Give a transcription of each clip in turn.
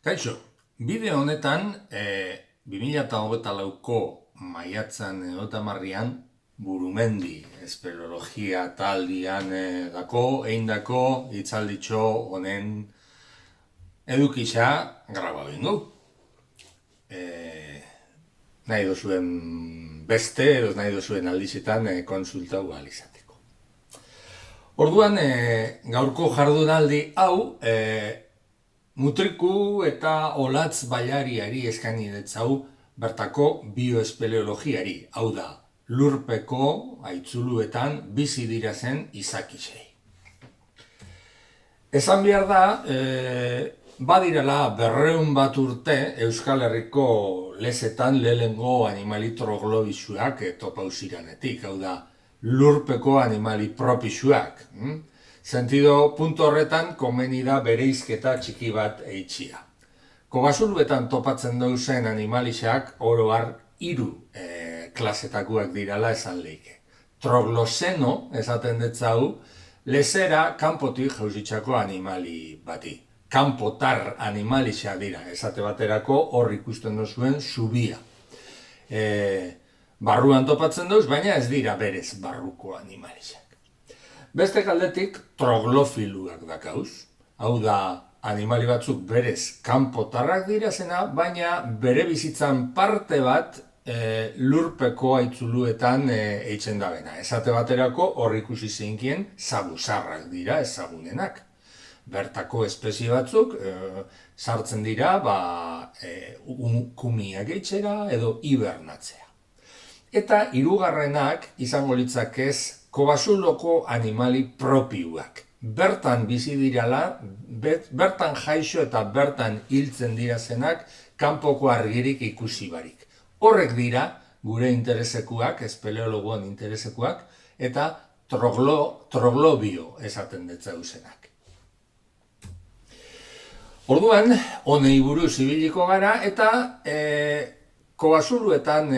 Kaixo, bideo honetan 2024ko maiatzan otamarrian Burumendi espeleologia taldian dako, eindako hitzalditxo honen edukisa graba bingu. Nahi dozuen beste, edo nahi dozuen aldizetan konsultau izateko. Orduan, gaurko jardunaldi hau, mutriku eta olatz bailariari eskaini detzau bertako bioespeleologiari, hau da, lurpeko aitzuluetan bizi dira zen izakisei. Esan behar da, badirela 200 bat urte Euskal Herriko lezetan lehengo animali troglobisuak topauziranetik, hau da, lurpeko animali propisuak. Sentido punto horretan komeni da bereizketa txiki bat eitxia. Kobasuluetan topatzen dauzen animalisak oroar 3 klasetakoak dirala esan leike. Trogloseno esaten detzau, lezera kanpotik jauzitxako animali bati. Kanpotar animalisa dira, esate baterako hor ikusten duzuen zubia. Barruan topatzen dauz, baina ez dira berez barruko animalisak. Beste aldetik troglofiluak dakauz, hau da animali batzuk berez kanpotarrak dira zena, baina bere bizitzan parte bat lurpeko aitzuluetan eitzen dabena. Esate baterako hor ikusi zeinkien zabuzarrak dira ezagunenak. Bertako espezie batzuk sartzen dira kumiak eitzera edo hibernatzea. Eta hirugarrenak izango litzakez kobasuloko animali propioak. Bertan bizi dirala, bertan jaixo eta bertan hiltzen dira zenak kanpoko argirik ikusi barik. Horrek dira gure interesekuak, espeleologoan interesekuak, eta troglobio esaten detzauzenak. Orduan, honei buruz ibiliko gara, eta kobasuluetan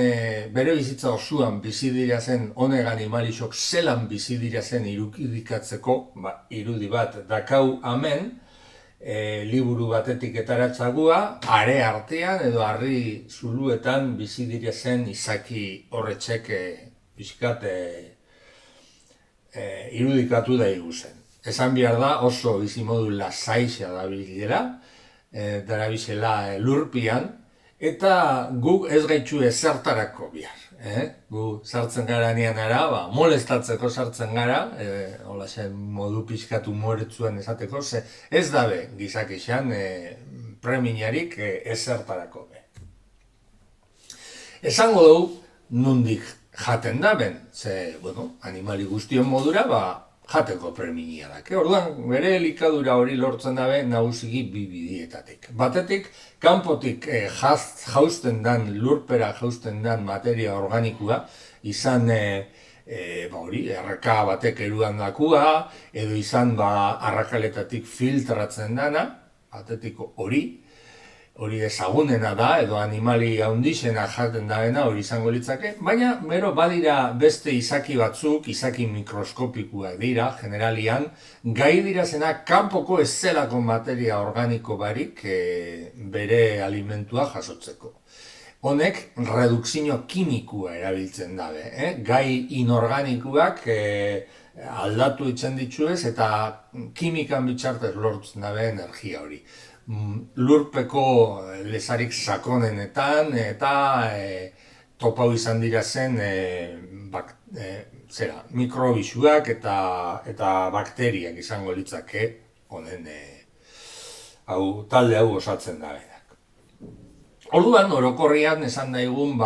bere bizitza osoan bizi dira zen honeg animalisok zelan bizi dira zen irudikatzeko irudi bat dakau hemen, liburu batetik etaratzagua, are artean edo harri zuluetan bizi dira zen izaki horretxek pixkat irudikatu da iguzen. Esan behar da oso bizimodu lasaixa dabilera, darabizela lurpian, eta guk ez gaitxu ezertarako bihar. Gu sartzen gara nian ara, molestatzeko sartzen gara, hola zen modu pixkatu moretzuen esateko, ze ez dabe gizakixan preminarik ezertarako be. Esango dugu nondik jaten daben, ze, animali guztion modura, jateko preminia da. Orduan, bere elikadura hori lortzen dabe nagusiki bi bidietatik. Batetik, kanpotik jausten dan, lurpera jausten dan materia organikua, izan erreka batek erudan dakua, edo izan arrakaletatik filtratzen dana, batetik hori ezagunena da, edo animali haundixena jaten daena hori izango litzake, baina bero badira beste izaki batzuk, izaki mikroskopikuak dira, generalian, gai dira zena kanpoko ez zelako materia organiko barik bere alimentua jasotzeko. Honek redukzio kimikua erabiltzen dabe, gai inorganikoak aldatu itzen ditzuez eta kimikan bitxartez lortzen dabe energia hori. Lurpeko lezarik sakonenetan eta topau izan dira zen mikrobisuak eta bakteriak izango litzake honen talde hau osatzen dabenak. Orduan, orokorrian esan daigun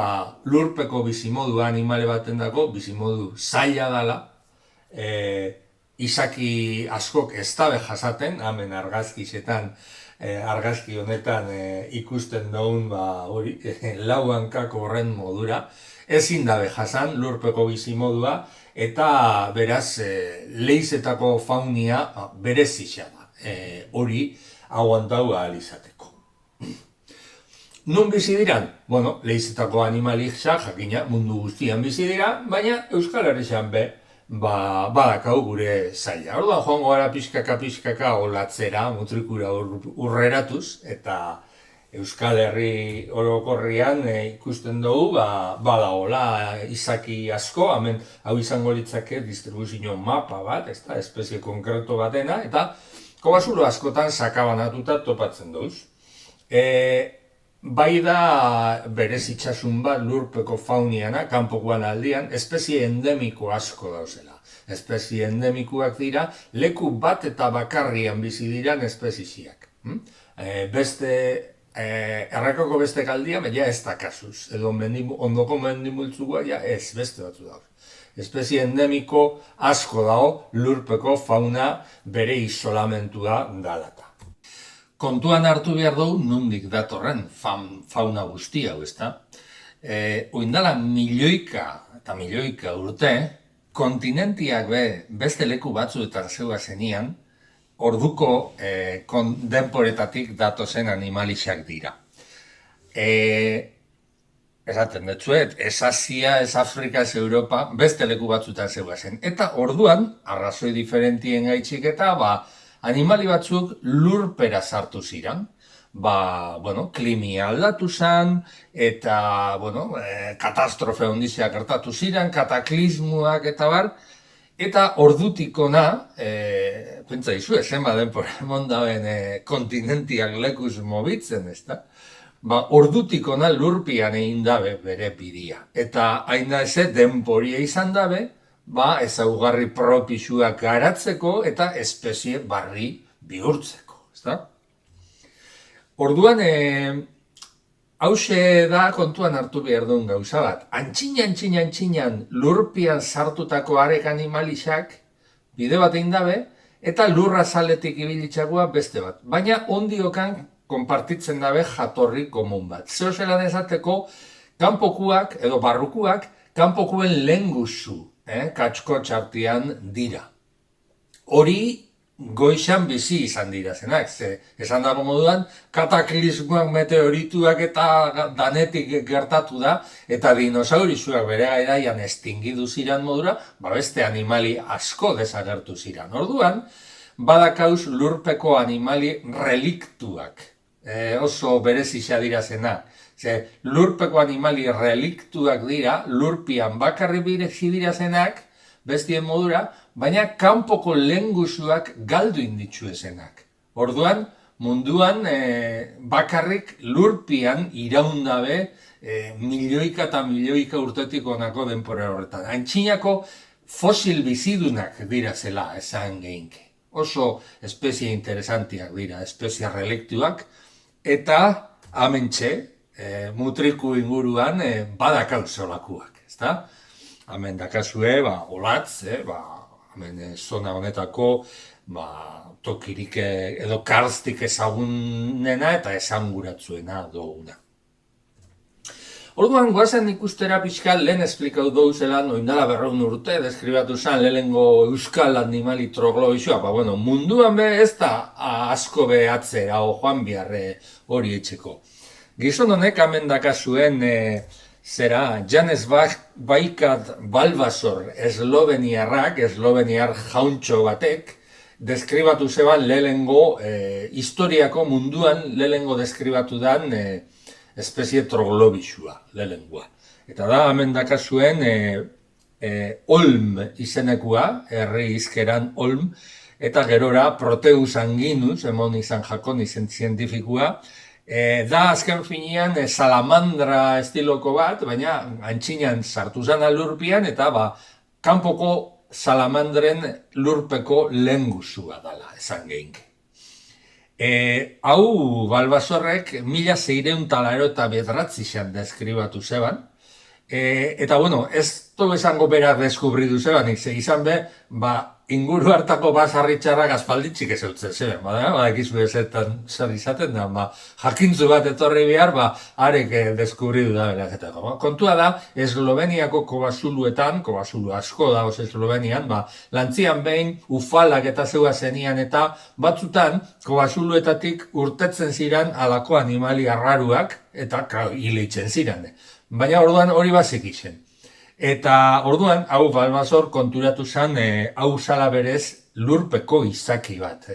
lurpeko bizimodua animale baten dako, bizimodu zaila dala, izaki askok ez dabe jasaten, hemen argazki honetan ikusten daun lau hankako horren modura, ezin dabe jasan lurpeko bizimodua eta beraz leizetako faunia berezia da, hori aguantau ahal izateko. Nun bizi diran? Leizetako animalik jakina mundu guztian bizi dira, baina Euskal Herrian badakau gure zaila. Orduan joango gara pixkaka olatzera, mutrikura urreratuz, eta Euskal Herri orokorrian ikusten dugu, badagola izaki asko, hemen hau izango litzake distribuzio mapa bat, ez da, espezie konkreto batena, eta kobazulo askotan sakabanatuta topatzen duz. Bai da berez itxasun bat lurpeko fauniana, kanpokoan aldian, espezie endemiko asko dauzela. Espezie endemikoak dira, leku bat eta bakarrian bizi diran espeziziak. Beste errakoko beste kaldia, baina ez da kasuz. Edo ondoko mendimultzua, ez, beste batzu dago. Espezie endemiko asko dago lurpeko fauna bere isolamentua dalata. Kontuan hartu behar dugu nondik datorren fauna guzti hau, ezta? Oindala milioika urte, kontinentiak beste leku batzuetan zeua zenian, orduko denporetatik datozen animalixak dira. Esaten dutzuet, ez Asia, ez Afrika, ez Europa, beste leku batzuetan zeua zen. Eta orduan, arrazoi diferentien gaitxik eta, animali batzuk lurpera sartu ziren. Klimia aldatu zen, eta, katastrofe hondiziak gertatu ziren, kataklismuak eta bar, eta ordutik ona, pentsa izu, zenba denpora emon dauen kontinentiak lekuz mobitzen, ezta? Ordutik ona lurpian egin dabe bere bidia. Eta hain da eze denporia izan dabe, ezaugarri propisuak garatzeko eta espezie barri bihurtzeko, ezta? Orduan, hause da kontuan hartu behar duen gauza bat. Antxinan lurpian sartutako arek animalixak bide bat egin dabe, eta lurra zaletik ibilitzakoa beste bat. Baina ondiokan konpartitzen dabe jatorri komun bat. Zeo zelan esateko, kanpokuak edo barrukuak kanpokuen lenguzu, katxko txartian dira. Hori goizan bizi izan dira zenak, esan dago moduan, kataklismoak meteorituak eta danetik gertatu da, eta dinosaurizuak bere garaian estingidu ziren modura, beste animali asko desagertu ziren. Orduan, badakauz lurpeko animali reliktuak, oso berezia dira zenak. Lurpeko animali reliktuak dira, lurpian bakarri birezi dira zenak, bestien modura, baina kanpoko lenguzuak galdu inditzu ezenak. Orduan, munduan bakarrik lurpian iraundabe milioika eta milioika urtetik onako denpora horretan. Antxinako fosil bizidunak dira zela esan geinke. Oso espezie interesantiak dira, espezie reliktuak, eta amentxe, mutriku inguruan badakau zolakuak, ezta? Hemen dakazue, olatz, hemen zona honetako tokirik edo karstik ezagunena eta esanguratzuena duguna. Orduan, guazen ikustera pixka lehen esplikau dugu zelan, oindala 200 urte, deskribatu zen lehenengo euskal animali troglobizua, munduan ez da asko behatzera o joan biharre hori etxeko. Gizon honek hemen dakazuen Janez Baikat Balbazor esloveniar jauntxo batek, deskribatu zeban lehenengo historiako munduan lehenengo deskribatu dan espezie troglobizua lehenengoa. Eta da, hemen dakazuen Olm izenekua, herri izkeran Olm, eta gerora Proteus anginus, emon izan jakon izen zientifikua, da azken finean salamandra estiloko bat, baina antxinan sartu zan lurpian, eta kanpoko salamandren lurpeko lenguzua dala, esan geinke. Hau Balbazorrek 1689 deskribatu zeban, eta ez dugu esango berak deskubritu zeban, izan be, inguru hartako basarritxarrak aspalditxik ez eutzen zeben, ekizu ezetan zer izaten da, jakintzu bat etorri behar, arek deskubritu da beraketako. Kontua da, Esloveniako kobazuluetan, kobazulu asko da Eslovenian, lantzian behin ufalak eta zeua zenian eta batzutan kobazuluetatik urtetzen ziren alako animali arraruak eta hilitzen ziren. Baina orduan hori bazik izen. Eta orduan, hau Balbazor konturatu zen, hau zala berez lurpeko izaki bat.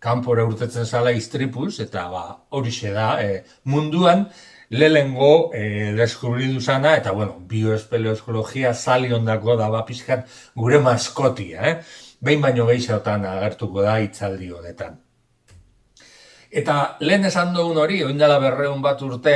kanpora urtetzen zala istripuz, eta horixe da, munduan lehengo deskubridu zana, eta bioespeleologia zali ondako da pixkat gure maskotia, behin baino gehiagotan agertuko da hitzaldi honetan. Eta lehen esan dugun hori, oindala 200 bat urte,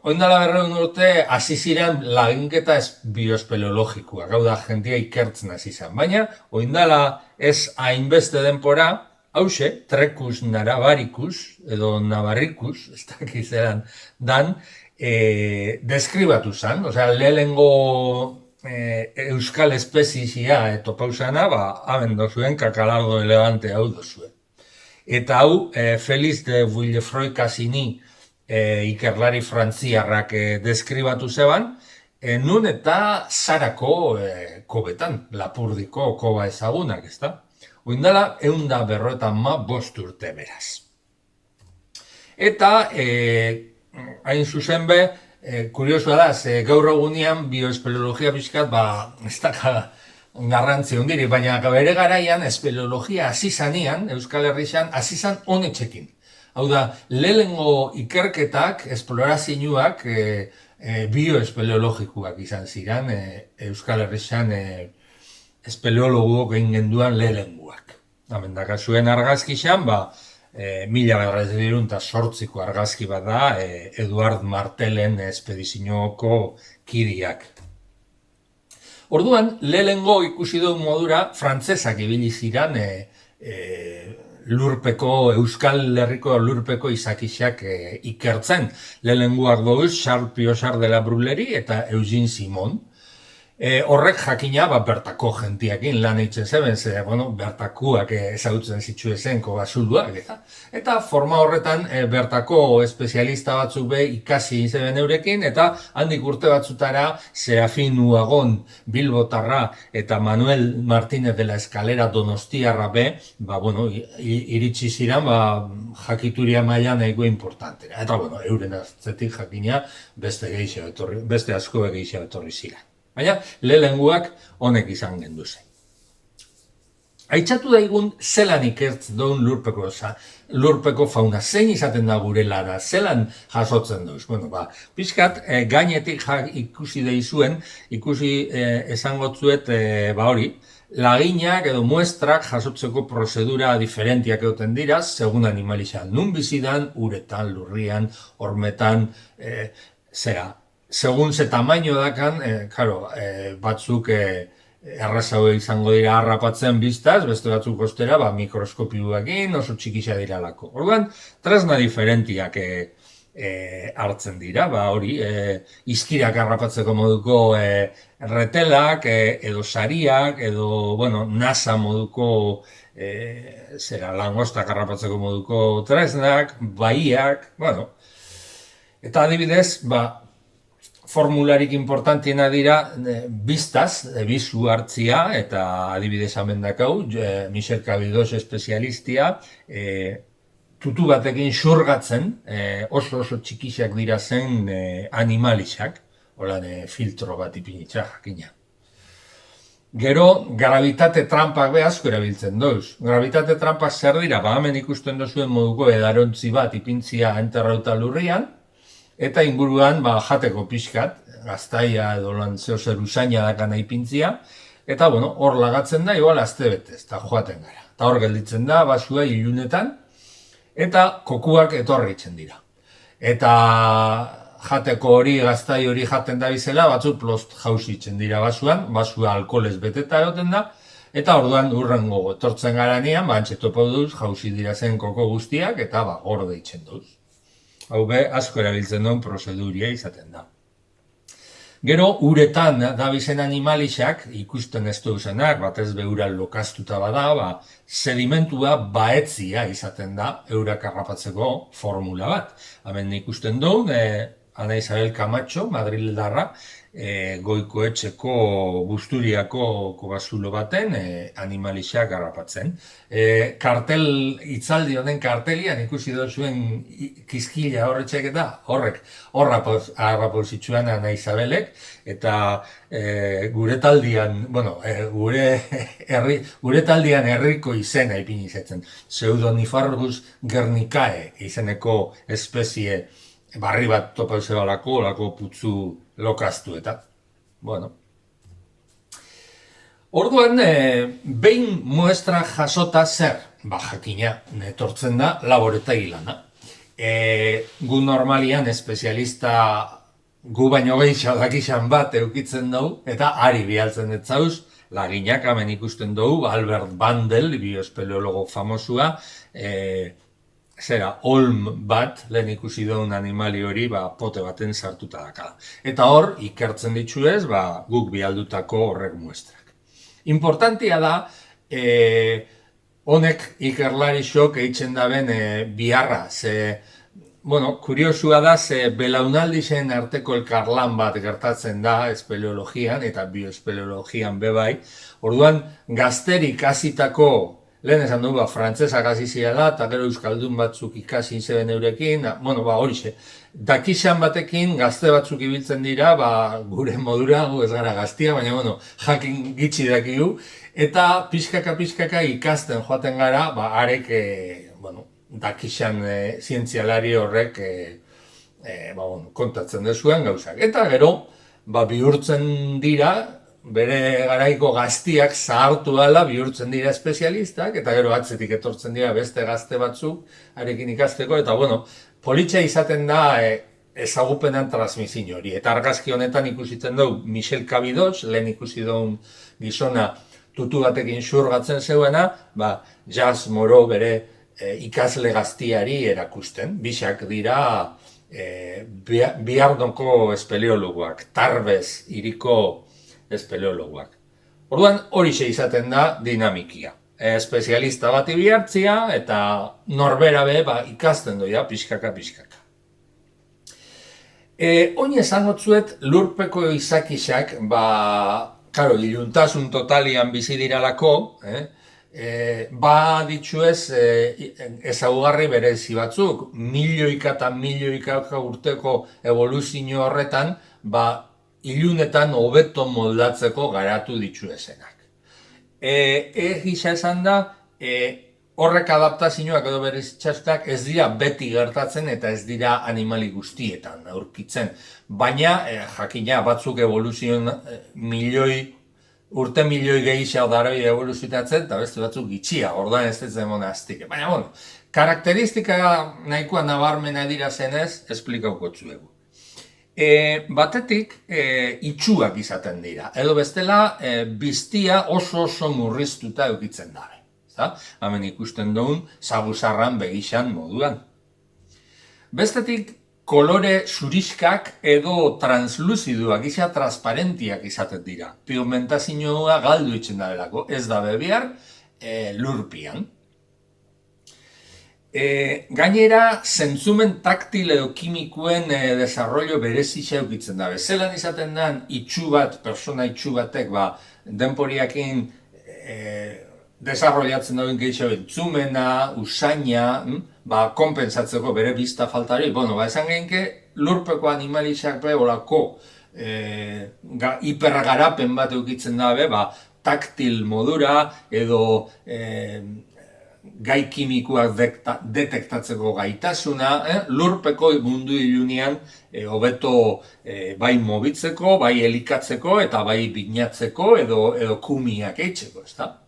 oindala 200 urte hasi ziren laginketa bioespeleologikoak, hau da, jentia ikertzen hasi zen. Baina, oindala ez hainbeste denpora, hause, Trecus narabaricus, edo navarricus, ez dakiz zelan, dan, deskribatu zen, lehengo euskal espezizia topausana, hamen dozuen kakalardo elegante hau dozuen. Eta hau, Félix de Villefroy-Cassini, ikerlari frantziarrak deskribatu zeban, nun eta Zarako kobetan, Lapurdiko koba ezagunak, ez da? Oindala, 155 urte beraz. Eta, hain zuzen be, kuriosua da, gaur egunean bioespeleologia pixkat, ez da garrantzi hundiri, baina bere garaian espeleologia hasi zanean, Euskal Herrian, hasi zan honetxekin. Hau da, lehengo ikerketak, esplorazioak bioespeleologikoak izan ziren, Euskal Herrian espeleologuok egin genduan lehenguak. Hemen dakazuen argazkixan, 1908ko argazki bat da, Eduard Martelen espedizioko kidiak. Orduan, lehengo ikusi duen modura, frantzesak ibili ziren Euskal Herriko lurpeko izakixak ikertzen. Lehenguak dauz, Charles Piochard de la Brulleri eta Eugene Simon. Horrek jakina bertako jentiakin lan eitzen zeben, bertakuak ezagutzen zituen kobazuluak. Eta forma horretan bertako espezialista batzuk be ikasi zeben eurekin, eta handik urte batzutara Serafin Uagon Bilbotarra eta Manuel Martínez de la Escalera Donostiarra be, iritsi ziren jakituria mailan nahiko importantera. Eta euren atzetik jakina beste asko gehiago etorri ziren. Baina, lehenguak honek izan genduzen. Aitzatu daigun zelan ikertzen duen lurpeko fauna, zein izaten da gure lara, zelan jasotzen duz. Pixkat, gainetik ikusi deizuen, esangotzuet hori, laginak edo muestrak jasotzeko prozedura diferentiak egoten dira, segun animalizan, nun bizidan, uretan, lurrian, hormetan, segun ze tamaino dakan, batzuk errazau izango dira harrapatzen biztaz, beste batzuk ostera mikroskopioekin oso txikisa diralako. Orduan, tresna diferentiak hartzen dira, izkirak harrapatzeko moduko retelak, edo sariak, edo nasa moduko langostak harrapatzeko moduko tresnak, baiak, eta adibidez, formularik importantiena dira biztaz, bizu hartzia, eta adibidez amendakau, Michel Cabidos espezialistia, tutu batekin xurgatzen, oso txikisak dira zen animalixak, filtro bat ipinitza jakina. Gero, gravitate trampak asko erabiltzen doz. Gravitate trampak zer dira, hemen ikusten dozuen moduko edarontzi bat ipintzia enterrauta lurrian, eta inguruan jateko pixkat, gaztaia edo lantzeo zer usaina dakana ipintzia, eta hor lagatzen da, igual azte betez, eta joaten gara. Eta hor gelditzen da, basua ilunetan, eta kokuak etorritzen dira. Eta jateko hori, gaztai hori jaten da bizela, batzu plost jauzitzen dira basuan, basua alkoholez beteta egoten da, eta orduan urrengo etortzen garanean, antxe topo duz, jauzi dira zen koko guztiak, eta hor deitzen duz. Hau asko erabiltzen duen prozeduria izaten da. Gero, uretan dabizen animalixak, ikusten ez duzenak, batez beuran lokaztuta bada, sedimentua baetzia izaten da eurak harrapatzeko formula bat. Hemen ikusten duen, Ana Isabel Camacho, Madrildarra, Goikoetxeko Busturiako kobazulo baten animalixak garrapatzen. Kartel, hitzaldi honen kartelian ikusi dozuen kizkila horretxek eta horrek harrapozitzuan Ana Isabelek, eta gure taldian, gure taldian herriko izena ipini zetzen. Pseudonifargus guernicae izeneko espezie barri bat topa eusebalako, olako putzu lokaztu eta, Orduan, behin muestra jasota zer, jakina, netortzen da laboretegi lana. Gu normalian espezialista gu baino gehiago dakixan bat eukitzen dugu, eta ari bialtzen etzauz, laginak hemen ikusten dugu, Albert Bandel, bioespeleologo famosua, olm bat, lehen ikusi duen animali hori, pote baten sartuta daka. Eta hor, ikertzen ditzuez, guk bialdutako horrek muestrak. Importantia da, honek ikerlari xok eitzen daben biharra, kuriosua da, belaunaldixen arteko elkarlan bat gertatzen da espeleologian eta bioespeleologian bebai. Orduan, gazterik hasitako, lehen esan dugu, frantzesak hasi ziala, eta gero euskaldun batzuk ikasi zeben eurekin, horixe. Dakixan batekin gazte batzuk ibiltzen dira, gure modura, gu ez gara gaztia, baina, jakin gitxi dakigu, eta pixkaka ikasten joaten gara, arek, dakixan zientzialari horrek kontatzen dezuen gauzak. Eta gero, bihurtzen dira, bere garaiko gaztiak zahartu dela bihurtzen dira espezialistak, eta gero atzetik etortzen dira beste gazte batzuk arekin ikasteko, eta politxa izaten da ezagupenan transmisio hori. Eta argazki honetan ikusitzen dugu Michel Cabidos, lehen ikusi duen gizona tutu batekin xurgatzen zeuena, Jazz Moro bere ikasle gaztiari erakusten. Bisak dira Biardoko espeleologoak, Tarbes hiriko espeleologoak. Orduan, horixe izaten da dinamikia. Espezialista bat ibiartzia eta norbera be ikasten doia pixkaka. Oin esanotzuet lurpeko izakisak, iluntasun totalian bizi diralako, ditxuez ezaugarri berezi batzuk, milioika eta milioika urteko evoluzio horretan, ilunetan hobeto moldatzeko garatu ditzuezenak. Gisa esan da, horrek adaptazioak edo berezitxastak ez dira beti gertatzen eta ez dira animali guztietan aurkitzen. Baina, jakina batzuk evoluzioan urte milioi gehiago daroi evoluzioatzen eta beste batzuk gitxia, orduan ez ez demona aztik. Baina, karakteristika nahikoa nabarmena dira zenez, esplikauko tzuegu. Batetik itxuak izaten dira, edo bestela biztia oso murriztuta eukitzen dabe. Hemen ikusten duen zabuzarran begixan moduan. Bestetik kolore zuriskak edo transluziduak, transparentiak izaten dira. Pigmentazioa galdu itzen dabelako, ez dabe behar lurpian. Gainera, zentzumen taktil edo kimikoen desarrollo berezia eukitzen dabe. Zelan izaten den persona itxu batek denporiakin desarrollatzen dauen gehiago entzumena, usaina, konpensatzeko bere bizta faltari. Esan genke, lurpeko animalizak olako hipergarapen bat eukitzen dabe, taktil modura edo gai kimikoak detektatzeko gaitasuna, lurpeko mundu ilunean hobeto bai mobitzeko, bai elikatzeko eta bai binatzeko edo kumiak eitzeko, ezta?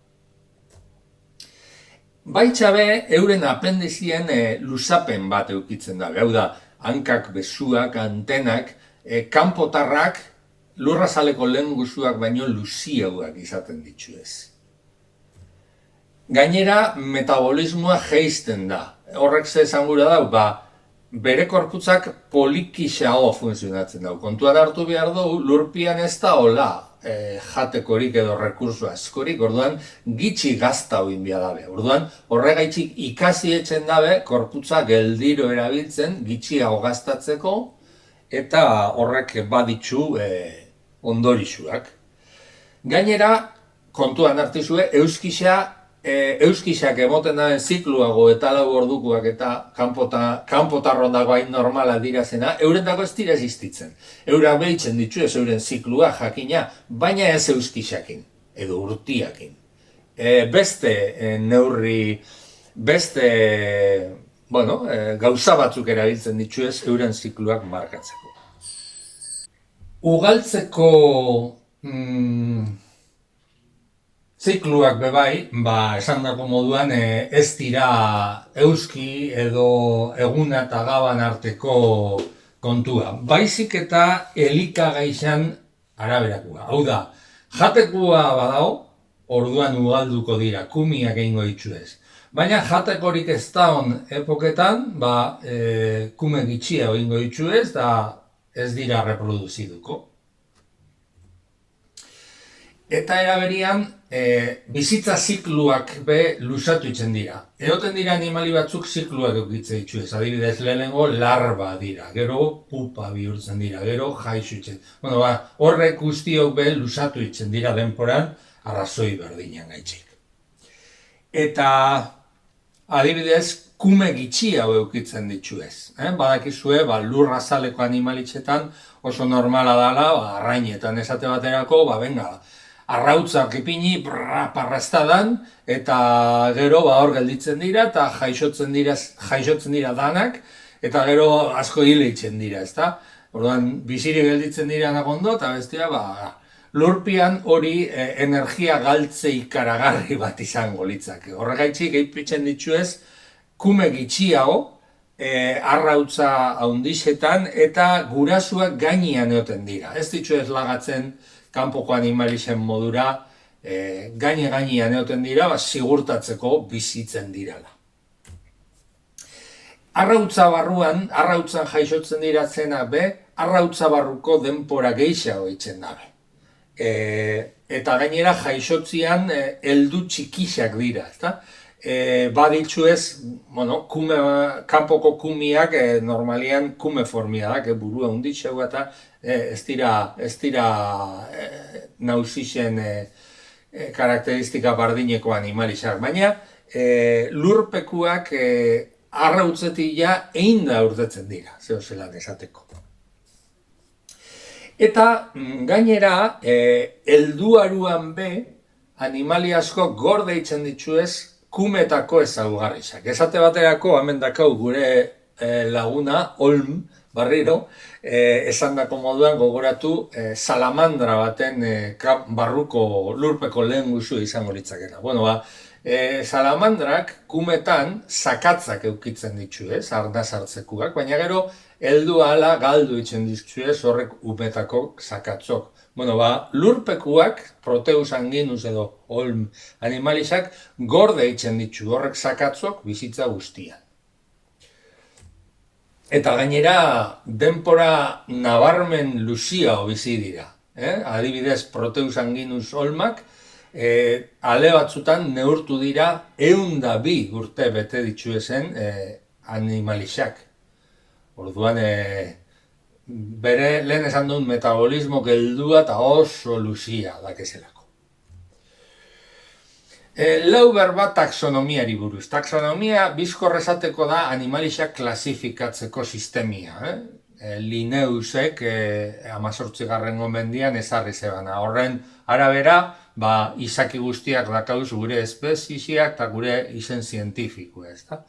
Baitxabe, euren apendizien luzapen bat eukitzen da. Hau da, hankak, besuak, antenak, kanpotarrak lurrazaleko lehen guzuak baino luziagoak izaten ditzuez. Gainera, metabolismoa jeizten da. Horrek ze esan gura dau, bere korputzak polikixago funtzionatzen dau. Kontuan hartu behar dugu, lurpian ez da hola jatekorik edo rekurso askorik, orduan gitxi gazta hoin behar dabe. Orduan horregaitxik ikasi etzen dabe, korputza geldiro erabiltzen, gitxiago gaztatzeko, eta horrek baditzu ondorixuak. Gainera, kontuan hartizue, euskisak emoten daen zikluago eta 4 ordukoak eta kanpotarron dago hain normala dira zena, eurendako ez dira existitzen. Eurak behitzen ditu ez euren ziklua jakina, baina ez euskisakin, edo urtiakin. Beste neurri, gauza batzuk erabiltzen ditu ez euren zikluak markatzeko. Ugaltzeko zikluak bebai, esandako moduan ez dira euski edo eguna eta gaban arteko kontua. Baizik eta elikagaixan araberakoa. Hau da, jatekoa badao, orduan ugalduko dira, kumiak egingo ditu ez. Baina jatekorik ez daun epoketan, kume gitxia egingo ditu ez, da ez dira reproduziduko. Eta eraberian, bizitza zikluak be lusatu itzen dira. Egoten dira animali batzuk zikluak eukitze ditu ez. Adibidez, lehenengo larba dira, gero pupa bihurtzen dira, gero jaixu itzen. Horrek guztiok be lusatu itzen dira denporan, arrazoi berdinean gaitxik. Eta adibidez, kume gitxia eukitzen ditu ez. Badakizue, lurrazaleko animalitzetan oso normala dela, arrainetan esate baterako, arrautzak ipini, parrastadan, eta gero hor gelditzen dira, eta jaixotzen dira danak, eta gero asko hileitzen dira, ezta? Orduan, biziri gelditzen dira nagondo, eta bestia, lurpian hori energia galtze ikaragarri bat izango litzake. Horregaitzik, eipitzen ditu ez, kume gitxiago, arrautza haundixetan, eta gurasuak gainean egoten dira. Ez ditu ez lagatzen, kanpoko animalisen modura, gainean egoten dira, sigurtatzeko bizitzen dirala. Arrautza barruan, arrautzan jaixotzen dira zena be, arrautza barruko denpora gehiago itzen dabe. Eta gainera jaixotzian heldu txikisak dira, ezta? Baditzu ez, kanpoko kumiak normalian kumeformia da, burua hunditxeu eta ez dira nausixen karakteristika bardineko animalizak. Baina lurpekuak arrautzetik ja da urtetzen dira, zelan esateko. Eta gainera, helduaruan be, animali asko gorde itzen ditu ez, kumetako ezaugarriak. Esate baterako, hemen dakau gure laguna, Olm, barriro, esandako moduan gogoratu salamandra baten barruko lurpeko lehen guzu izango litzakela. Salamandrak kumetan sakatzak eukitzen ditu ez, arnaz hartzekuak, baina gero heldu ahala galdu itzen ditu ez horrek umetako sakatzok. Lurpekuak, Proteus anginus edo Olm animalizak, gorde itzen ditu horrek sakatzok bizitza guztian. Eta gainera, denpora nabarmen luzia bizi dira. Adibidez, Proteus anginus Olmak, ale batzutan neurtu dira 102 urte bete ditu ezen animalizak. Orduan, bere lehen esan duen metabolismo geldua eta oso luzia dakezelako. Lau berba taxonomiari buruz. Taxonomia bizkor esateko da animalixak klasifikatzeko sistemia. Linneusek 18. mendian ezarri zebana. Horren arabera, izaki guztiak dakauz gure espeziziak eta gure izen zientifikoa.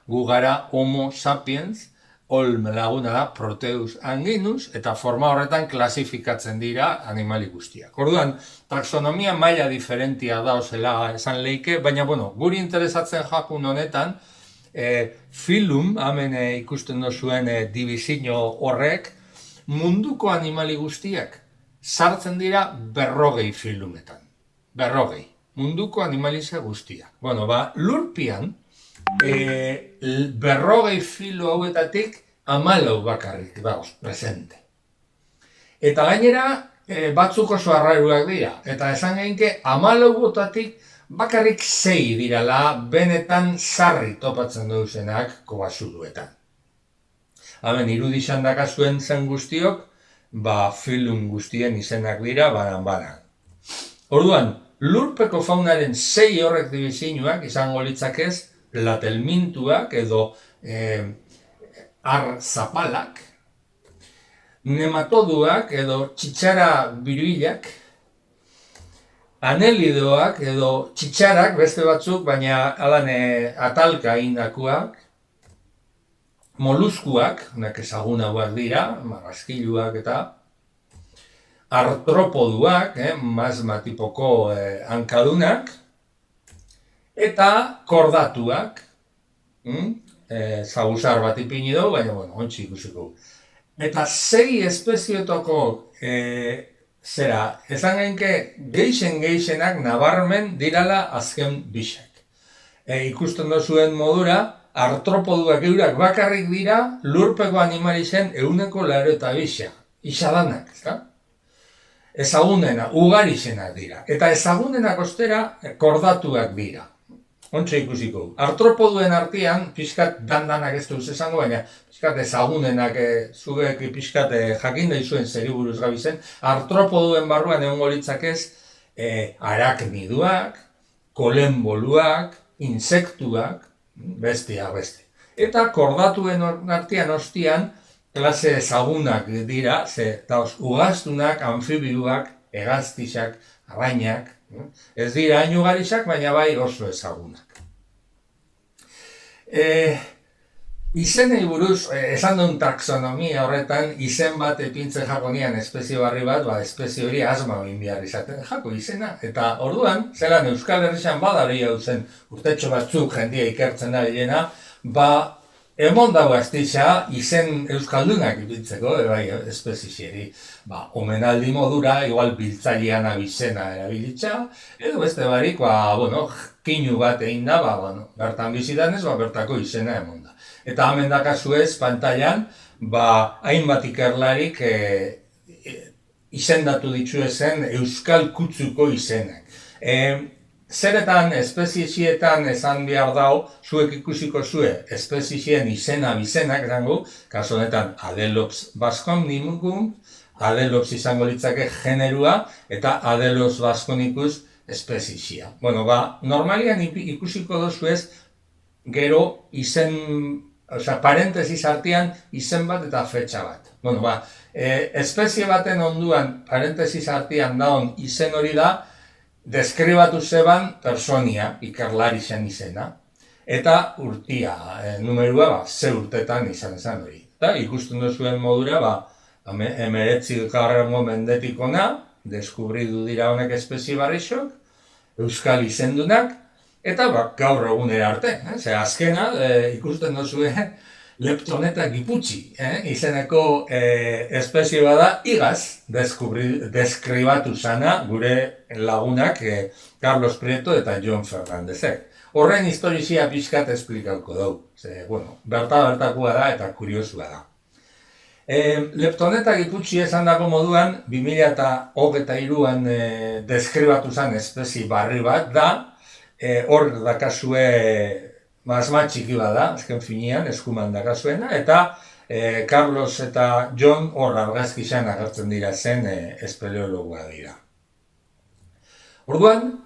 Gu gara Homo sapiens, Olm laguna da Proteus anginus, eta forma horretan klasifikatzen dira animali guztiak. Orduan, taxonomia maila diferentia da zela esan leike, baina guri interesatzen jakun honetan, filum, hemen ikusten duzuen dibizio horrek, munduko animali guztiak sartzen dira 40 filumetan. 40. Munduko animaliza guztiak. Lurpian, 40 filo hauetatik 14 bakarrik dauz, presente. Eta gainera, batzuk oso arraruak dira. Eta esan gainke, 14 botatik bakarrik 6 dirala benetan sarri topatzen duzenak kobasuruetan. Hemen irudixan dakazuen zen guztiok, film guztien izenak dira banan. Orduan, lurpeko faunaren 6 horrek dibizinuak izango litzakez latelmintuak edo ar zapalak, nematoduak edo txitsara biruilak, anelidoak edo txitsarak beste batzuk, baina atalka indakuak, moluskuak, honak ezagunagoak dira, marrazkiluak eta artropoduak, masma tipoko hankadunak, eta kordatuak, zaguzar bat ipini dugu, baina ontsi ikusiko. Eta 6 espeziotoko esan genke geixenak nabarmen dirala azken bixak. Ikusten dozuen modura, artropoduak eurak bakarrik dira lurpeko animalizen 182, isadanak, ezta? Ezagunena, ugarixenak dira. Eta ezagunenak ostera kordatuak dira. Ontsa ikusiko. Artropoduen artean, pixkat dandanak ez duz esango, baina pixkat ezagunenak zuek pixkat jakin daizuen zeri buruz gabizen, artropoduen barruan egongo litzakez arakniduak, kolenboluak, insektuak, beste. Eta kordatuen artean ostian, klase ezagunak dira, ugaztunak, anfibioak, hegaztixak, arrainak, ez dira hain ugarixak, baina bai oso ezagunak. Izenei buruz, esan duen taxonomia horretan, izen bat epintzen jako nian espezie barri bat, espezie hori asma egin behar izaten jako izena. Eta orduan, zelan Euskal Herrian badari hau zen urtetxo batzuk jendia ikertzen da bilena, emon dago aztitza izen euskaldunak ipintzeko, espezieri, omenaldi modura, igual biltzailean abizena erabilitza, edo beste barik, kinu bat egin da, bertan bizitanez, bertako izena emon da. Eta hemen dakazuez, pantailan, hainbat ikerlarik izendatu ditzuezen euskal kutzuko izenak. Zeretan, espeziesietan esan behar dau, zuek ikusiko zue, espeziesien izena bizenak esango, kaso honetan Adelops basconinicum, Adelops izango litzake generua, eta Adelos basconicus espeziesia. Normalian ikusiko dozuez, gero izen, parentesis artean izen bat eta fetxa bat. Espezie baten onduan, parentesis artean daun izen hori da, deskribatu zeban personia, ikerlari zen izena, eta urtia, numerua, ze urtetan izan hori. Eta ikusten duzuen modura, 19. mendetik ona, deskubridu dira honek espezie barrixok, euskal izendunak, eta gaur egunera arte. Azkena, ikusten duzuen Leptoneta giputxi, izeneko espezie bada igaz deskribatu zana gure lagunak Carlos Prieto eta Jon Fernandezek. Horren historizia pixkat esplikauko dugu. Bertakoa da eta kuriosua da. Leptoneta giputxi esan dago moduan 2023an deskribatu zan espezie barri bat da, hor dakazue masma txiki bada, azken finean, eskuman dakazuena, eta Carlos eta Jon hor argazkizan agertzen dira zen espeleologoa dira. Orduan,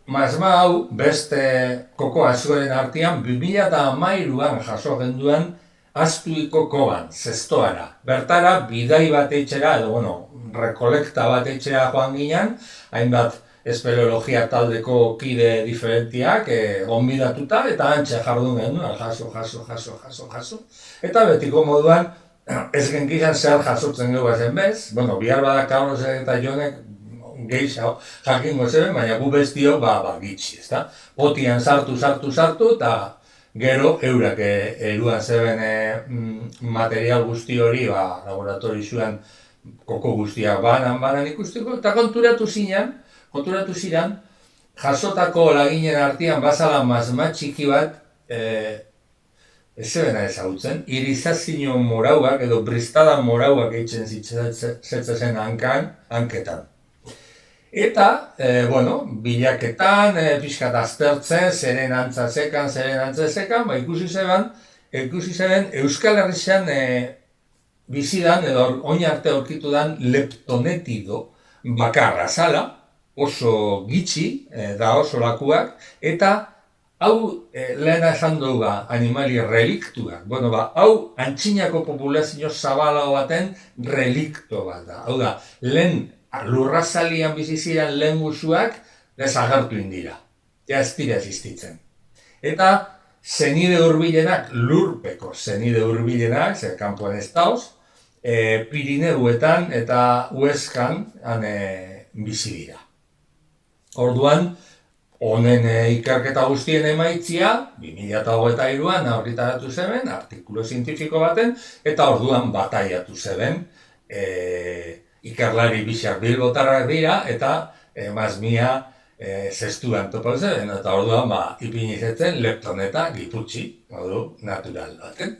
masma hau, beste koko askoren artean, 2013an jaso genduan Aztuiko koban, zestoara. Bertara, bidai bat eitxera, edo, rekolekta bat eitxera joan ginen, hainbat espeleologia taldeko kide diferentiak gonbidatuta eta antxe jardun genuen, jaso. Eta betiko moduan, ez genkizan zer jasotzen gehuazen bez, bihar bada Carlos eta Jonek gehiago jakingo zeben, baina gu bestiok gitxi, ezta? Potian sartu, eta gero eurak eruan zeben material guzti hori, laboratorizuan koko guztiak banan ikusteko, eta konturatu ziren, jasotako laginen artean bazala masma txiki bat, ez zebena ezagutzen, irizazio morauak edo bristada morauak eitzen zetzezen hanketan. Eta, bilaketan, pixkat aztertzen, zeren antzazekan, ikusi zeben Euskal Herrian bizidan edo oin arte aurkitu dan leptonetido bakarra zala, oso gitxi da oso lakuak, eta hau lehena esan dugu animali reliktuak. Bueno, hau antzinako populazio zabalago baten relikto bat da. Hau da, lehen lurrazalian bizi ziren lehen guzuak desagertu indira. Ja ez dira existitzen. Eta zenide hurbilenak, lurpeko zenide hurbilenak, zer kanpoan ez dauz, Pirineuetan eta Huescan bizi dira. Orduan, honen ikerketa guztien emaitzia, 2023an aurritaratu zeben, artikulu zientifiko baten, eta orduan bataiatu zeben, ikerlari bixar bilbotarrak dira, eta mazmia zestuan topau zeben, eta orduan ipinizetzen leptoneta giputxi, natural baten.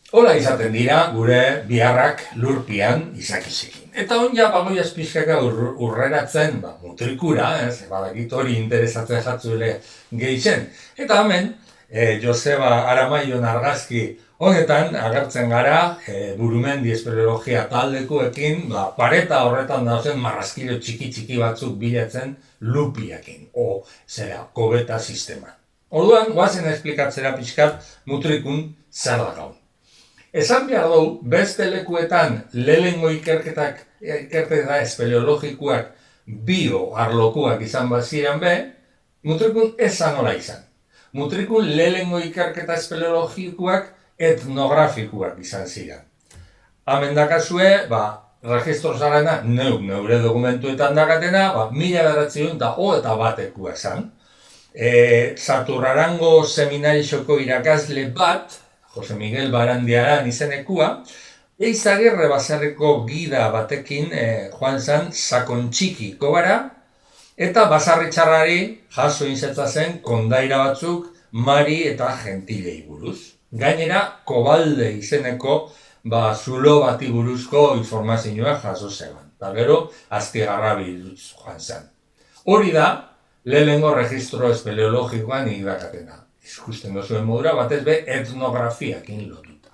Hola izaten dira gure biharrak lurpian izakisekin. Eta onja bagoiaz pixkaka urreratzen mutrikura, badakit hori interesatzen jatzuele gehixen. Eta hemen, Joseba Aramaion argazki honetan agertzen gara Burumendi espeleologia taldekuekin, pareta horretan dauzen marrazkilo txiki batzuk bilatzen lupiakin, kobeta sistema. Orduan, guazen esplikatzera pixkat mutrikun zer da gaun. Esan behar dugu, beste lekuetan lehengo ikerketa espeleologikoak bio-arlokuak izan baziren be, mutrikun ezan nola izan. Mutrikun lehengo ikerketa espeleologikoak etnografikoak izan ziren. Hemen dakazue, registro zarena, neure dokumentuetan dakatena, 1901 esan. Saturrarango seminarixoko irakasle bat, Jose Miguel Barandiaran izenekua, Eizagirre basarriko gida batekin joan zen Sakontxiki kobara, eta basarritxarrari jaso inzetza zen kondaira batzuk Mari eta Gentilei buruz. Gainera, Kobalde izeneko zulo bati buruzko informazioa jaso zeban. Eta gero, Astigarra bilduz joan zen. Hori da, lehengo registro espeleologikoan irakatena. Ikusten duzuen modura, batez be etnografiakin lotuta.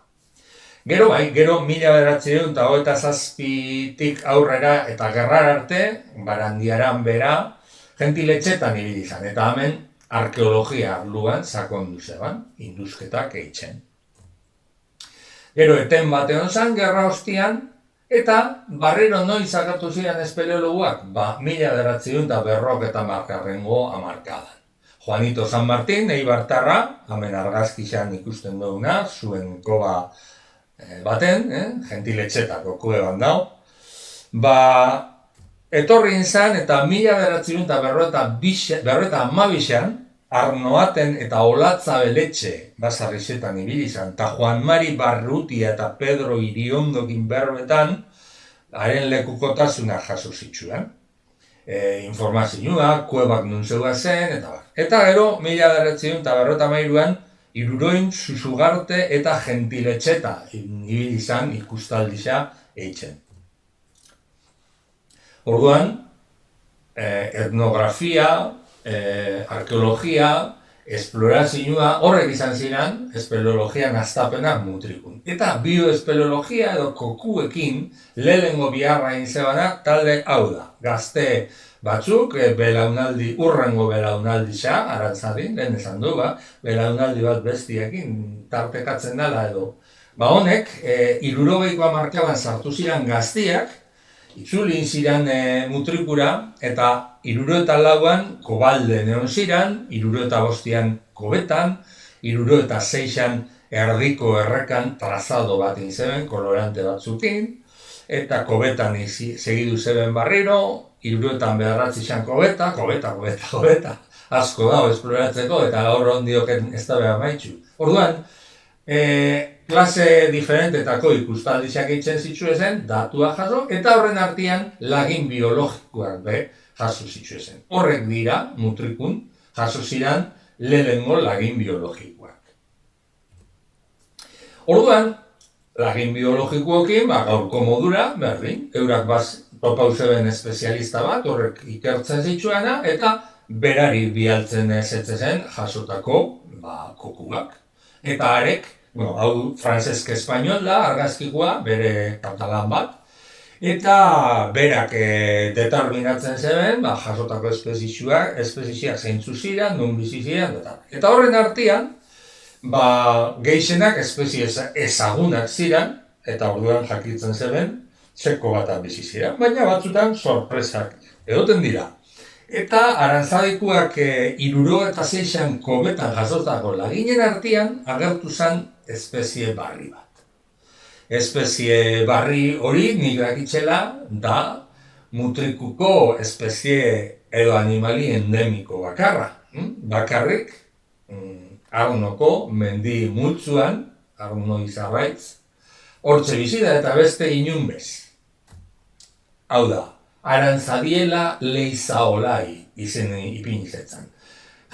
Gero 1927tik aurrera eta gerrar arte, Barandiaran bera, Gentiletxetan ibili izan, eta hemen arkeologia arloan sakondu zeban, induzketak eitzen. Gero eten batean zan, gerra ostian, eta barriro noiz agertu ziren espeleologuak, 1950 hamarkadan. Juanito San Martín, Eibartarra, hemen argazkixan ikusten duguna, zuen koba baten, Gentiletxetako kueban dau. Etorri izan eta 1952an, Arnoaten eta Olatza Beletxe basarrizetan ibili izan, eta Juan Mari Barrutia eta Pedro Iriondokin berbetan, haren lekukotasuna jaso zituen. Informazioa, kuebak nun zegoa zen, eta bar. Eta gero, 1953an, Iruroin, Susugarte eta Gentiletxeta ibili izan ikustaldisa eitzen. Orduan, etnografia, arkeologia, esplorazioa horrek izan ziren espeleologian hastapena mutrikun. Eta bioespeleologia edo kokuekin lehengo biharra inzebana talde hau da. Gazte batzuk, urrengo belaunaldisa, arantzadin, lehen esan du, belaunaldi bat bestiakin tartekatzen dela edo. Honek, 60ko hamarkadan sartu ziren gaztiak, itzulin ziren mutrikura, eta 64an Kobalde neon ziren, 65an Kobetan, 66an erdiko errekan trazado bat inzeben, kolorante batzukin, eta Kobetan segidu zeben barriro, 60an beharratzi izan Kobeta, asko dago esploratzeko, eta gaur ondioken ez da behar maitxu. Orduan, klase diferentetako ikustaldizak eitzen zitzuezen, datua jaso, eta horren artean lagin biologikoak jaso zitzuezen. Horrek dira, mutrikun, jaso ziren lehengo lagin biologikoak. Orduan, lagin biologikoekin, gaurko modura, berdin, eurak topau zeben espezialista bat, horrek ikertzen zitzuena, eta berari bialtzen ezetzezen jasotako kokuak. Eta harek Bueno, hau Francesc Espainol da, argazkikoa, bere katalan bat, eta berak determinatzen zeben, jasotako espeziak zeintzu ziren, nun bizi ziren, eta horren artean, gehienak espezie ezagunak ziren, eta orduan jakitzen zeben, txeko bat bizi ziren, baina batzutan sorpresak egoten dira. Eta arantzadikuak 76an kometan jasotako laginen artean agertu zen espezie barri bat. Espezie barri hori nik dakitzela da mutrikuko espezie edo animali endemiko bakarra. Bakarrik Arnoko mendi multzuan, Arno izarraitz, hortxe bizi da eta beste inun bez. Hau da, Arantzadiela leizaolai izen ipinizetzen.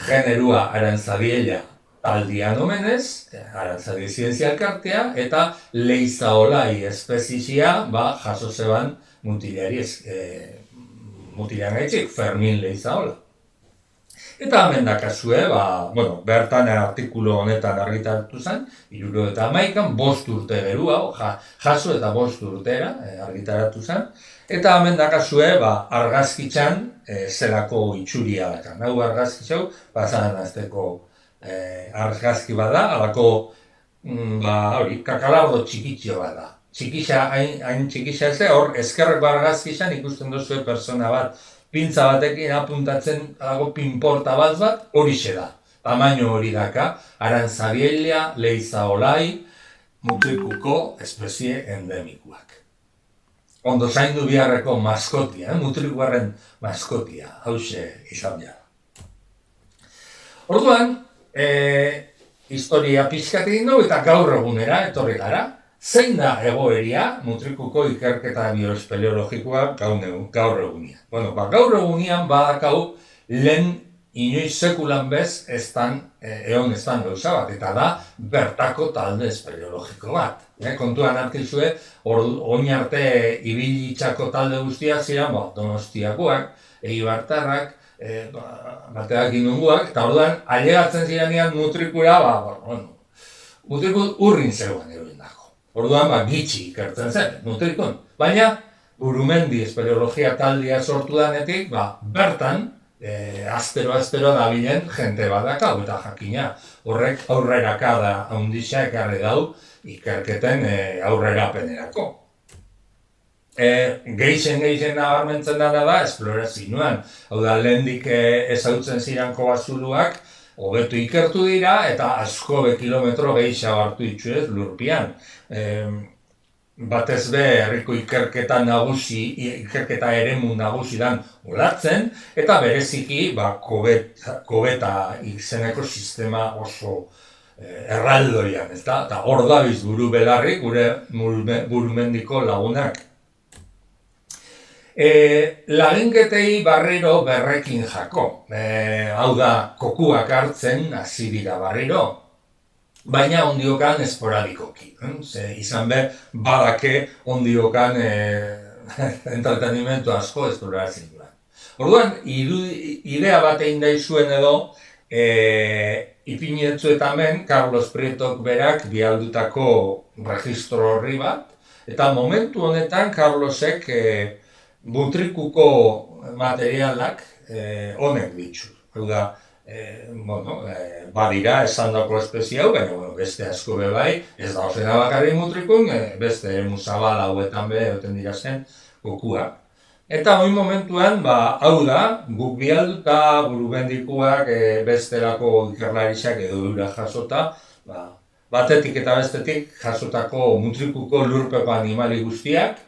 Generua Arantzadiela taldian omenez, Arantzadi zientzia elkartea, eta leizaolai espezizia jaso zeban mutilian gaitxik, Fermin Leizaola. Eta hemen dakazue, bertan artikulu honetan argitaratu zen, 71an, 5 urte gerua, jaso eta 5 urtera argitaratu zen, eta hemen dakazue, argazkitzan zelako itxuria dakan. Hau argazkitzau, bazan azteko argazki bada, alako, kakalardo txikitxo bada. Txikisa, hain txikisa ez, hor ezkerreko argazkitzan ikusten duzue persona bat, pintza batekin apuntatzen dago pinporta bat, horixe da. Tamaino hori daka, Arantzadiela leizaolai mutrikuko espezie endemikoak. Ondo zaindu biharreko maskotia, mutrikuaren maskotia, hause izan behar. Orduan, historia pixkatik dugu eta gaur egunera etorri gara. Zein da egoeria mutrikuko ikerketa bioespeleologikoa gaur egunean? Gaur egunean badakau lehen inoiz sekulan bez egon estan gauza bat, eta da bertako talde espeleologiko bat. Kontuan hartizue, oin arte ibilitzako talde guztiak ziren, Donostiakoak, Eibartarrak, bateak inunguak, eta orduan ailegatzen zirenean mutrikura, mutriku urrin zegoen egin dago. Orduan, gitxi ikertzen zen, mutrikun. Baina, Burumendi espeleologia taldea sortu danetik, bertan, astero dabilen jente badakau, eta jakina, horrek aurreraka da handisa ekarri dau ikerketen aurrerapenerako. Gehixen nabarmentzen dana da, esplorazioan. Hau da, lehendik ezautzen ziren kobazuluak, hobetu ikertu dira eta asko kilometro gehiago hartu dituzue lurpian. Batez be herriko ikerketa eremu nagusidan olatzen, eta bereziki kobeta izeneko sistema oso erraldoian, eta hor dabiz buru belarri gure Burumendiko lagunak. Laginketei barriro berrekin jako, hau da, kokuak hartzen hasi dira barriro, baina ondiokan esporadikoki. Izan be, badake ondiokan entretenimentu asko esploratzen duen. Orduan, idea bat egin daizuen edo, ipinietuetamen Carlos Prietok berak bialdutako registro horri bat, eta momentu honetan Carlosek mutrikuko materialak honek ditu. Hau da, badira esandako espezie hau, baina beste asko bai, ez da ozena bakarri mutrikun, beste musabal hauetan egoten dira zen kokuak. Eta hori momentuan, hau da, guk bialduta, Burumendikoak, bestelako ikerlariak edo dura jasota, batetik eta bestetik jasotako mutrikuko lurpeko animali guztiak,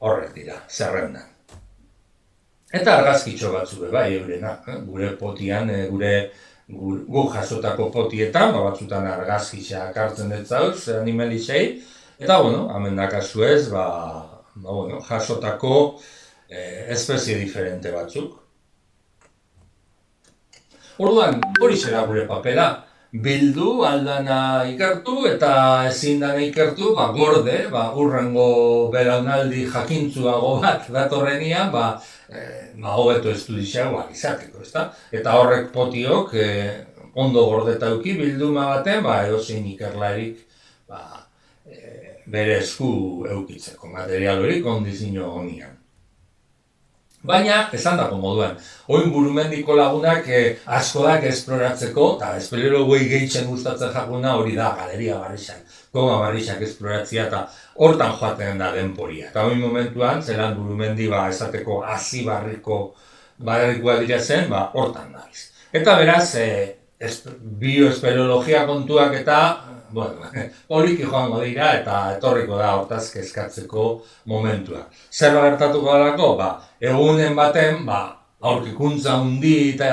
horrek dira, zerrendan. Eta argazkitxo batzu bai eurena, gure potian, gu jasotako potietan, batzutan argazkitxak hartzen dutzauz, animalisei, eta, hemen dakazu ez, jasotako espezie diferente batzuk. Orduan, hori zera gure papela, bildu, aldana ikertu, eta ezin dana ikertu, gorde, urrengo belaunaldi jakintzuago bat datorrenian, hobeto estudizagoak izateko, ezta? Eta horrek potiok, ondo gordeta eduki bilduma baten, edozein ikerlarik bere esku eukitzeko, material hori kondizio honian. Baina, esan dako moduan, oin burumendiko lagunak askodak esploratzeko, eta espeleologuei gehitzen gustatzen jakuna hori da galeria barrixak, koma barrixak esploratzia, eta hortan joaten da denporia. Eta oin momentuan, zelan burumendi esateko hasi barrikoa dira zen, hortan naiz. Eta beraz, bioespeleologia kontuak eta poliki joango dira eta etorriko da hortaz kezkatzeko momentua. Zer gertatuko dalako? Egunen baten, aurkikuntza hundi eta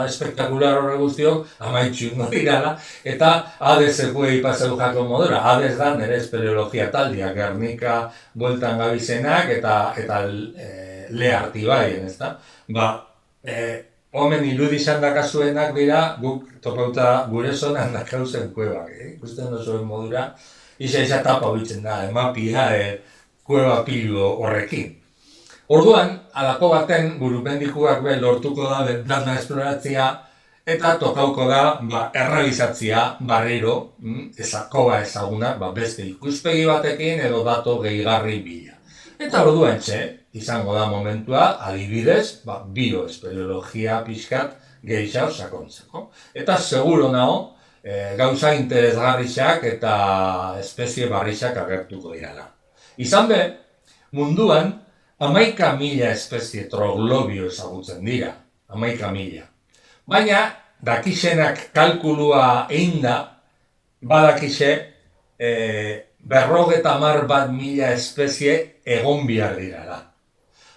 espektakular horre guztiok amaitxu ingo dirala, eta ADS-ekuei paseu jako modura. ADS da nire espeleologia taldia, Gernika bueltan gabizenak eta leharti baien, ezta? Homen irudi izan dakasuenak dira, guk topauta gure zonan dakauzen kuebak, ikusten duzuen modura, isa tapa bitzen da, emapia kueba pilu horrekin. Orduan, alako baten burumendikuak lortuko da data esploratzia eta tokauko da errebizatzia barriro, koba ezaguna, beste ikuspegi batekin edo dato gehigarri bila. Eta orduan izango da momentua, adibidez, bioespeleologia pixkat gehiago sakontzeko. Eta seguro nago, gauza interesgarrixak eta espezie barrixak agertuko dirala. Izan be, munduan, 11.000 espezie troglobio ezagutzen dira, 11.000. Baina, dakixenak kalkulua egin da, badakixe, 50.000 espezie egon behar dirala.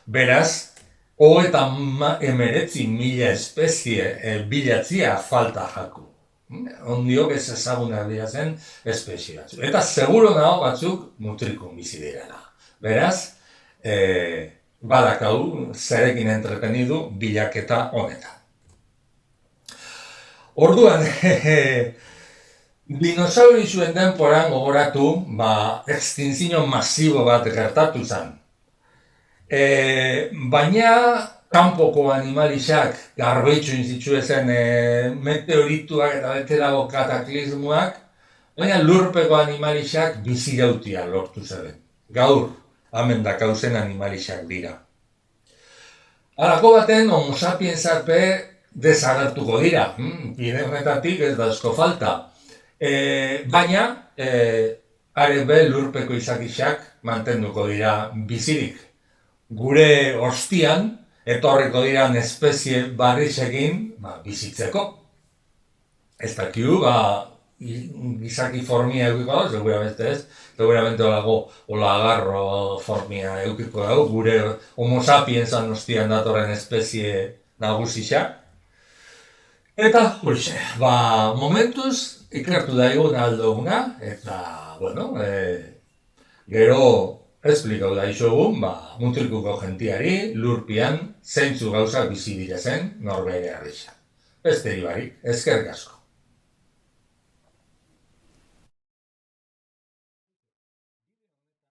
Beraz, 39.000 espezie bilatzia falta jaku. Ondiok ez ezagunak dira zen espezie batzuk. Eta seguro nago batzuk mutrikun bizi direla. Beraz, badakau zerekin entretenidu bilaketa honetan. Orduan, dinosaurisuen denporan gogoratu, extinzio masibo bat gertatu zen. Baina, kanpoko animalixak garbeitzun zituen meteorituak eta beterago kataklismoak, baina lurpeko animalixak bizirautia lortu zeben. Gaur, hemen dakauzen animalixak dira. Halako baten, homo sapiensak desagertuko dira. Bide honetatik ez da asko falta. Baina, are lurpeko izakixak mantenduko dira bizirik. Gure ostian, etorriko diran espezie barrixekin bizitzeko. Ez dakiu, gizaki formia eukiko da, seguramente ez. Seguramente olagarro formia eukiko da, gure homo sapiensan ostian datorren espezie nagusixak. Eta, horixe, momentuz ikertu daigun aldoguna, eta, gero esplikau da izogun, mutrikuko jentiari, lurpian, zeintzu gauzak bizi dira zen, norbere arrixa. Beste ibarik, eskerrik asko.